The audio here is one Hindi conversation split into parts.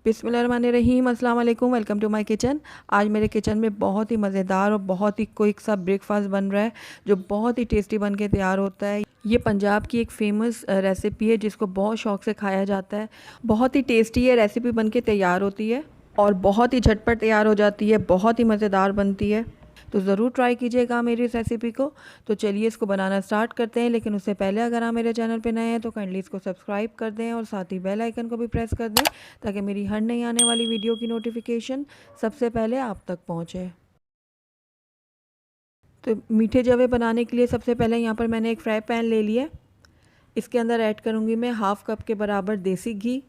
बिस्मिल्लाहिर्रहमानिर्रहीम, अस्सलाम वालेकुम। Welcome to my kitchen. आज मेरे किचन में बहुत ही मज़ेदार और बहुत ही क्विक सा ब्रेकफास्ट बन रहा है जो बहुत ही टेस्टी बन के तैयार होता है। ये पंजाब की एक फ़ेमस रेसिपी है जिसको बहुत शौक़ से खाया जाता है। बहुत ही टेस्टी ये रेसिपी बन के तैयार होती है और बहुत ही झटपट तैयार हो जाती है, बहुत ही मज़ेदार बनती है। तो ज़रूर ट्राई कीजिएगा मेरी इस रेसिपी को। तो चलिए इसको बनाना स्टार्ट करते हैं, लेकिन उससे पहले अगर आप मेरे चैनल पे नए हैं तो काइंडली इसको सब्सक्राइब कर दें और साथ ही बेल आइकन को भी प्रेस कर दें ताकि मेरी हर नई आने वाली वीडियो की नोटिफिकेशन सबसे पहले आप तक पहुँचे। तो मीठे जवे बनाने के लिए सबसे पहले यहाँ पर मैंने एक फ्राई पैन ले लिया। इसके अंदर ऐड करूँगी मैं हाफ़ कप के बराबर देसी घी।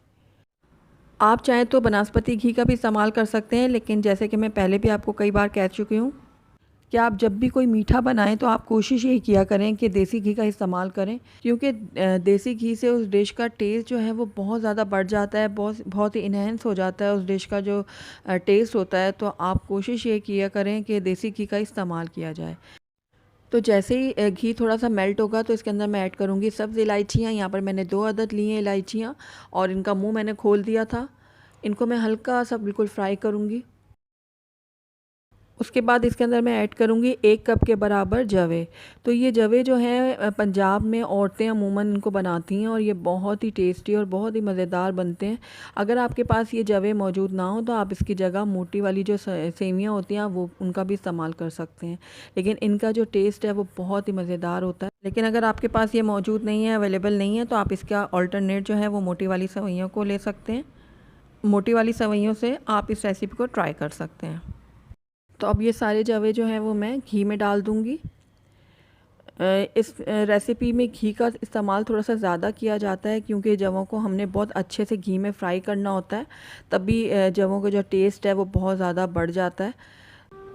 आप चाहें तो बनास्पति घी का भी इस्तेमाल कर सकते हैं, लेकिन जैसे कि मैं पहले भी आपको कई बार कह चुकी हूँ कि आप जब भी कोई मीठा बनाएं तो आप कोशिश यही किया करें कि देसी घी का इस्तेमाल करें, क्योंकि देसी घी से उस डिश का टेस्ट जो है वो बहुत ज़्यादा बढ़ जाता है, बहुत बहुत ही इन्हेंस हो जाता है उस डिश का जो टेस्ट होता है। तो आप कोशिश ये किया करें कि देसी घी का इस्तेमाल किया जाए। तो जैसे ही घी थोड़ा सा मेल्ट होगा तो इसके अंदर मैं ऐड करूँगी सब्ज़ इलायचियाँ। यहाँ पर मैंने 2 अदद ली हैं इलायचियाँ और इनका मुँह मैंने खोल दिया था। इनको मैं हल्का सा बिल्कुल फ्राई करूँगी। उसके बाद इसके अंदर मैं ऐड करूँगी 1 कप के बराबर जवे। तो ये जवे जो हैं पंजाब में औरतें अमूमन इनको बनाती हैं और ये बहुत ही टेस्टी और बहुत ही मज़ेदार बनते हैं। अगर आपके पास ये जवे मौजूद ना हो तो आप इसकी जगह मोटी वाली जो सेवियाँ होती हैं वो उनका भी इस्तेमाल कर सकते हैं, लेकिन इनका जो टेस्ट है वो बहुत ही मज़ेदार होता है। लेकिन अगर आपके पास ये मौजूद नहीं है, अवेलेबल नहीं है, तो आप इसका ऑल्टरनेट जो है वो मोटी वाली सेवइयों को ले सकते हैं। मोटी वाली सेवइयों से आप इस रेसिपी को ट्राई कर सकते हैं। तो अब ये सारे जवे जो हैं वो मैं घी में डाल दूँगी। इस रेसिपी में घी का इस्तेमाल थोड़ा सा ज़्यादा किया जाता है, क्योंकि जवों को हमने बहुत अच्छे से घी में फ्राई करना होता है, तभी जवों का जो टेस्ट है वो बहुत ज़्यादा बढ़ जाता है।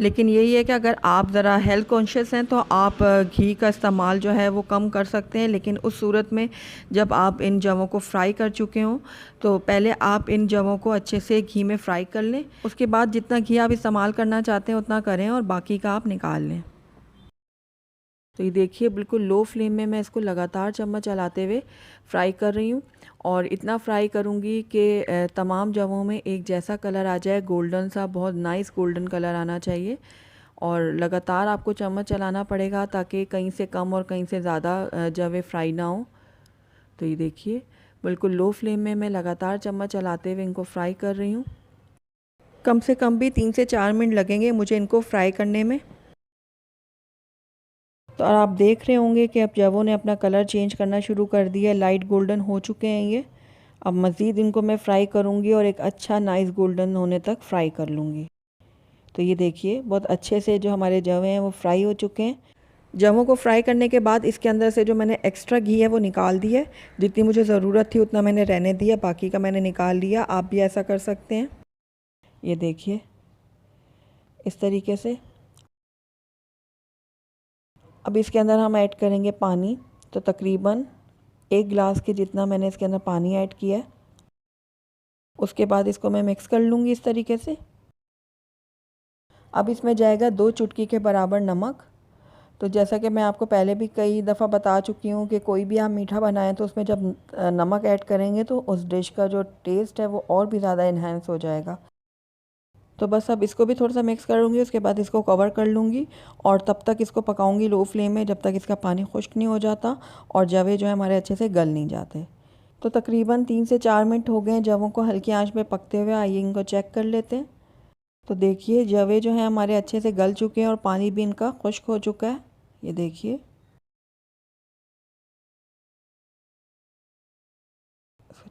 लेकिन यही है कि अगर आप ज़रा हेल्थ कॉन्शियस हैं तो आप घी का इस्तेमाल जो है वो कम कर सकते हैं, लेकिन उस सूरत में जब आप इन जवों को फ्राई कर चुके हों तो पहले आप इन जवों को अच्छे से घी में फ्राई कर लें। उसके बाद जितना घी आप इस्तेमाल करना चाहते हैं उतना करें और बाकी का आप निकाल लें। तो ये देखिए बिल्कुल लो फ्लेम में मैं इसको लगातार चम्मच चलाते हुए फ्राई कर रही हूँ और इतना फ्राई करूँगी कि तमाम जवों में एक जैसा कलर आ जाए, गोल्डन सा, बहुत नाइस गोल्डन कलर आना चाहिए। और लगातार आपको चम्मच चलाना पड़ेगा ताकि कहीं से कम और कहीं से ज़्यादा जवे फ्राई ना हो। तो ये देखिए बिल्कुल लो फ्लेम में मैं लगातार चम्मच चलाते हुए इनको फ्राई कर रही हूँ। कम से कम भी 3 से 4 मिनट लगेंगे मुझे इनको फ्राई करने में। तो आप देख रहे होंगे कि अब जवों ने अपना कलर चेंज करना शुरू कर दिया, लाइट गोल्डन हो चुके हैं ये। अब मज़ीद इनको मैं फ्राई करूँगी और एक अच्छा नाइस गोल्डन होने तक फ्राई कर लूँगी। तो ये देखिए बहुत अच्छे से जो हमारे जवे हैं वो फ्राई हो चुके हैं। जवों को फ्राई करने के बाद इसके अंदर से जो मैंने एक्स्ट्रा घी है वो निकाल दिया है। जितनी मुझे ज़रूरत थी उतना मैंने रहने दिया, बाकी का मैंने निकाल लिया। आप भी ऐसा कर सकते हैं। ये देखिए इस तरीके से। अब इसके अंदर हम ऐड करेंगे पानी। तो तकरीबन 1 गिलास के जितना मैंने इसके अंदर पानी ऐड किया है। उसके बाद इसको मैं मिक्स कर लूँगी इस तरीके से। अब इसमें जाएगा 2 चुटकी के बराबर नमक। तो जैसा कि मैं आपको पहले भी कई दफ़ा बता चुकी हूँ कि कोई भी आप मीठा बनाएं तो उसमें जब नमक ऐड करेंगे तो उस डिश का जो टेस्ट है वो और भी ज़्यादा इन्हेंस हो जाएगा। तो बस अब इसको भी थोड़ा सा मिक्स करूँगी, उसके बाद इसको कवर कर लूँगी और तब तक इसको पकाऊँगी लो फ्लेम में जब तक इसका पानी खुश्क नहीं हो जाता और जवे जो है हमारे अच्छे से गल नहीं जाते। तो तकरीबन 3 से 4 मिनट हो गए हैं जवों को हल्की आंच में पकते हुए। आइए इनको चेक कर लेते हैं। तो देखिए जवे जो हैं हमारे अच्छे से गल चुके हैं और पानी भी इनका खुश्क हो चुका है। ये देखिए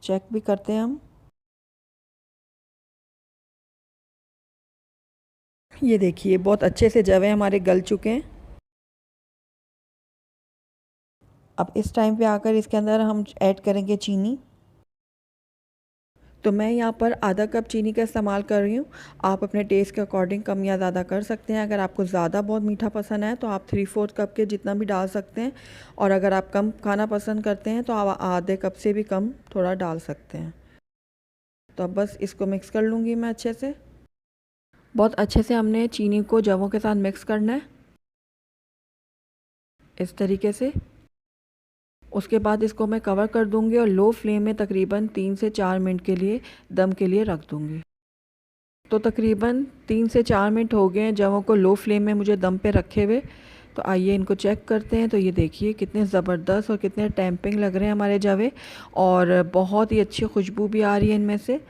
चेक भी करते हैं हम। ये देखिए बहुत अच्छे से जवे हमारे गल चुके हैं। अब इस टाइम पे आकर इसके अंदर हम ऐड करेंगे चीनी। तो मैं यहाँ पर आधा कप चीनी का इस्तेमाल कर रही हूँ। आप अपने टेस्ट के अकॉर्डिंग कम या ज़्यादा कर सकते हैं। अगर आपको ज़्यादा बहुत मीठा पसंद है तो आप 3/4 कप के जितना भी डाल सकते हैं, और अगर आप कम खाना पसंद करते हैं तो आप आधे कप से भी कम थोड़ा डाल सकते हैं। तो अब बस इसको मिक्स कर लूँगी मैं अच्छे से। बहुत अच्छे से हमने चीनी को जवों के साथ मिक्स करना है इस तरीके से। उसके बाद इसको मैं कवर कर दूँगी और लो फ्लेम में तकरीबन 3 से 4 मिनट के लिए दम के लिए रख दूँगी। तो तकरीबन 3 से 4 मिनट हो गए हैं जवों को लो फ्लेम में मुझे दम पे रखे हुए। तो आइए इनको चेक करते हैं। तो ये देखिए कितने ज़बरदस्त और कितने टेम्पिंग लग रहे हैं हमारे जवे, और बहुत ही अच्छी खुशबू भी आ रही है इनमें से।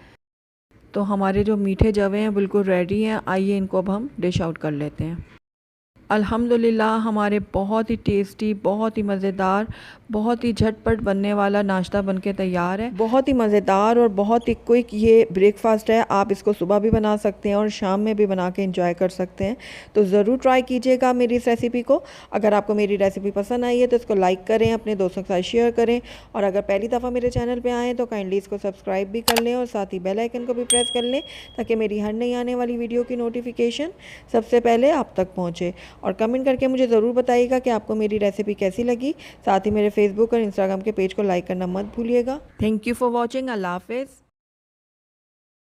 तो हमारे जो मीठे जवे हैं बिल्कुल रेडी हैं। आइए इनको अब हम डिश आउट कर लेते हैं। अल्हम्दुलिल्लाह हमारे बहुत ही टेस्टी, बहुत ही मज़ेदार, बहुत ही झटपट बनने वाला नाश्ता बनके तैयार है। बहुत ही मज़ेदार और बहुत ही क्विक ये ब्रेकफास्ट है। आप इसको सुबह भी बना सकते हैं और शाम में भी बना के इंजॉय कर सकते हैं। तो ज़रूर ट्राई कीजिएगा मेरी इस रेसिपी को। अगर आपको मेरी रेसिपी पसंद आई है तो इसको लाइक करें, अपने दोस्तों के साथ शेयर करें, और अगर पहली दफ़ा मेरे चैनल पर आएँ तो काइंडली इसको सब्सक्राइब भी कर लें और साथ ही बेल आइकन को भी प्रेस कर लें ताकि मेरी हर नई आने वाली वीडियो की नोटिफिकेशन सबसे पहले आप तक पहुँचे। और कमेंट करके मुझे ज़रूर बताइएगा कि आपको मेरी रेसिपी कैसी लगी। साथ ही मेरे फेसबुक और इंस्टाग्राम के पेज को लाइक करना मत भूलिएगा। Thank you for watching. अल्लाह हाफ़िज़।